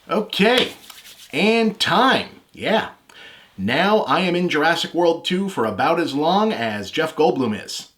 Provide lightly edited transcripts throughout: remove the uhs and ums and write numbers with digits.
Okay, and time. Yeah. Now I am in Jurassic World 2 for about as long as Jeff Goldblum is.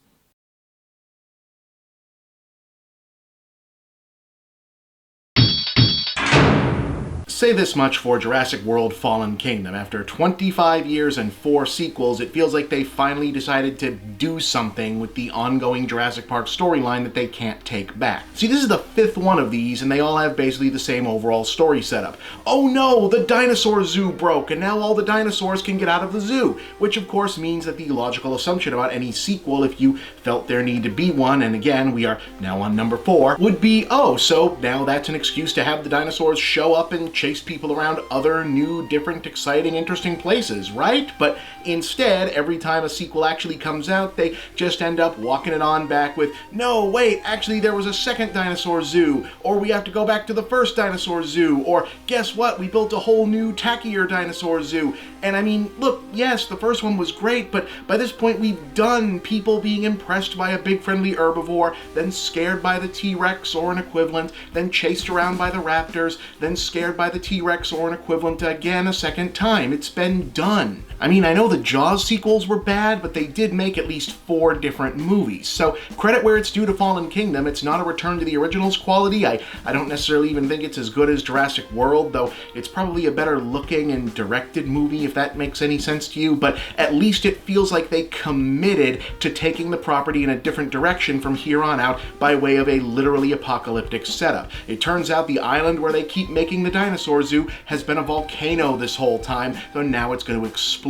Say this much for Jurassic World Fallen Kingdom. After 25 years and 4 sequels, it feels like they finally decided to do something with the ongoing Jurassic Park storyline that they can't take back. See, this is the 5th one of these, and they all have basically the same overall story setup. Oh no, the dinosaur zoo broke, and now all the dinosaurs can get out of the zoo, which of course means that the logical assumption about any sequel, if you felt there need to be one, and again, we are now on number 4, would be, oh, so now that's an excuse to have the dinosaurs show up and chase people around other new, different, exciting, interesting places, right? But instead, every time a sequel actually comes out, they just end up walking it on back with, no, wait, actually there was a second dinosaur zoo, or we have to go back to the first dinosaur zoo, or guess what, we built a whole new, tackier dinosaur zoo. And I mean, look, yes, the first one was great, but by this point we've done people being impressed by a big friendly herbivore, then scared by the T-Rex or an equivalent, then chased around by the raptors, then scared by the T-Rex or an equivalent again a second time. It's been done. I mean, I know the Jaws sequels were bad, but they did make at least 4 different movies. So credit where it's due to Fallen Kingdom. It's not a return to the original's quality. I don't necessarily even think it's as good as Jurassic World, though it's probably a better looking and directed movie, if that makes any sense to you, but at least it feels like they committed to taking the property in a different direction from here on out by way of a literally apocalyptic setup. It turns out the island where they keep making the dinosaur zoo has been a volcano this whole time, so now it's going to explode.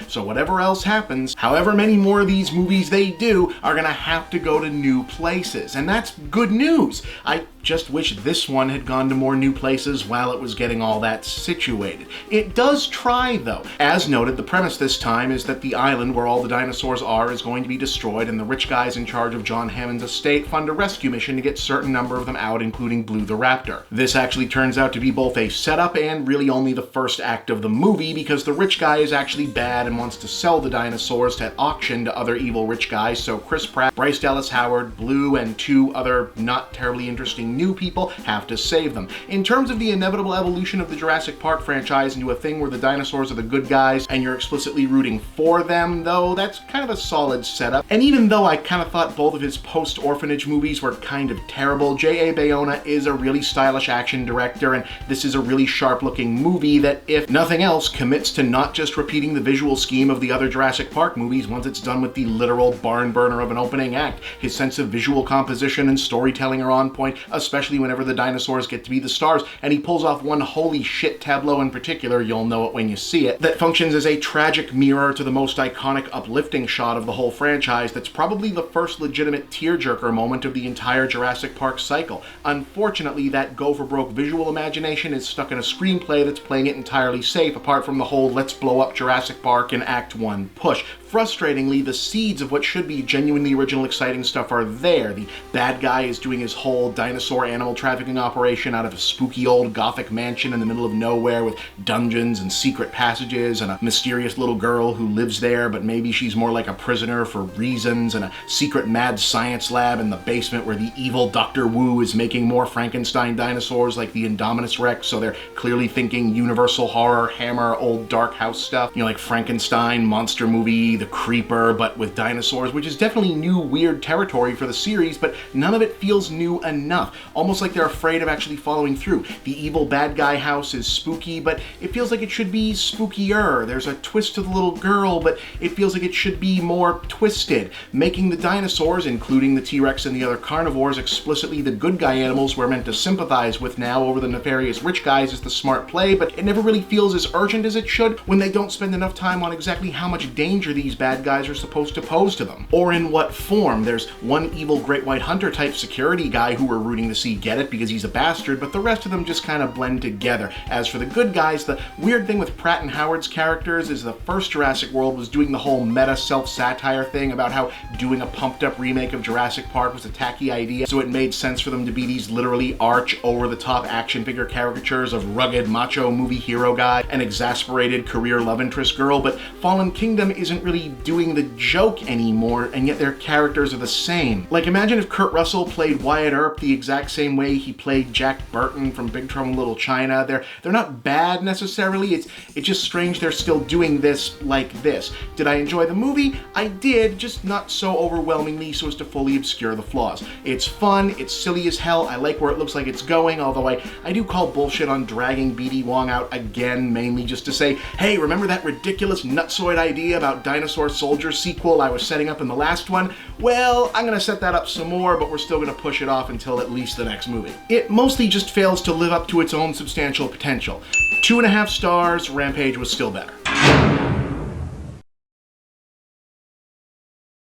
So whatever else happens, however many more of these movies they do, are going to have to go to new places, and that's good news. I just wish this one had gone to more new places while it was getting all that situated. It does try, though. As noted, the premise this time is that the island where all the dinosaurs are is going to be destroyed, and the rich guys in charge of John Hammond's estate fund a rescue mission to get a certain number of them out, including Blue the Raptor. This actually turns out to be both a setup and really only the first act of the movie, because the rich guy is actually bad and wants to sell the dinosaurs at auction to other evil rich guys, so Chris Pratt, Bryce Dallas Howard, Blue, and 2 other not terribly interesting new people have to save them. In terms of the inevitable evolution of the Jurassic Park franchise into a thing where the dinosaurs are the good guys and you're explicitly rooting for them, though, that's kind of a solid setup. And even though I kind of thought both of his post-orphanage movies were kind of terrible, J.A. Bayona is a really stylish action director, and this is a really sharp-looking movie that, if nothing else, commits to not just repeating the visual scheme of the other Jurassic Park movies once it's done with the literal barn burner of an opening act. His sense of visual composition and storytelling are on point, especially whenever the dinosaurs get to be the stars, and he pulls off one holy shit tableau in particular, you'll know it when you see it, that functions as a tragic mirror to the most iconic uplifting shot of the whole franchise that's probably the first legitimate tearjerker moment of the entire Jurassic Park cycle. Unfortunately, that go-for-broke visual imagination is stuck in a screenplay that's playing it entirely safe, apart from the whole let's blow up Jurassic Park in Act 1 push. Frustratingly, the seeds of what should be genuinely original exciting stuff are there. The bad guy is doing his whole dinosaur animal trafficking operation out of a spooky old gothic mansion in the middle of nowhere with dungeons and secret passages and a mysterious little girl who lives there, but maybe she's more like a prisoner for reasons, and a secret mad science lab in the basement where the evil Dr. Wu is making more Frankenstein dinosaurs like the Indominus Rex, so they're clearly thinking Universal Horror, Hammer, old dark house stuff, like Frankenstein, monster movie, The Creeper, but with dinosaurs, which is definitely new weird territory for the series, but none of it feels new enough. Almost like they're afraid of actually following through. The evil bad guy house is spooky, but it feels like it should be spookier. There's a twist to the little girl, but it feels like it should be more twisted. Making the dinosaurs, including the T-Rex and the other carnivores, explicitly the good guy animals we're meant to sympathize with now over the nefarious rich guys is the smart play, but it never really feels as urgent as it should when they don't spend enough time on exactly how much danger these bad guys are supposed to pose to them, or in what form. There's one evil great white hunter type security guy who we're rooting to see get it because he's a bastard, but the rest of them just kind of blend together. As for the good guys, the weird thing with Pratt and Howard's characters is the first Jurassic World was doing the whole meta self-satire thing about how doing a pumped up remake of Jurassic Park was a tacky idea, so it made sense for them to be these literally arch over-the-top action figure caricatures of rugged macho movie hero guy and exasperated career love interest girl, but Fallen Kingdom isn't really doing the joke anymore, and yet their characters are the same. Like, imagine if Kurt Russell played Wyatt Earp the exact exact same way he played Jack Burton from Big Trouble in Little China. They're not bad necessarily. It's just strange they're still doing this like this. Did I enjoy the movie? I did, just not so overwhelmingly so as to fully obscure the flaws. It's fun, it's silly as hell, I like where it looks like it's going, although I do call bullshit on dragging BD Wong out again, mainly just to say, hey, remember that ridiculous nutsoid idea about Dinosaur Soldier sequel I was setting up in the last one? Well, I'm gonna set that up some more, but we're still gonna push it off until at least the next movie. It mostly just fails to live up to its own substantial potential. 2.5 stars, Rampage was still better.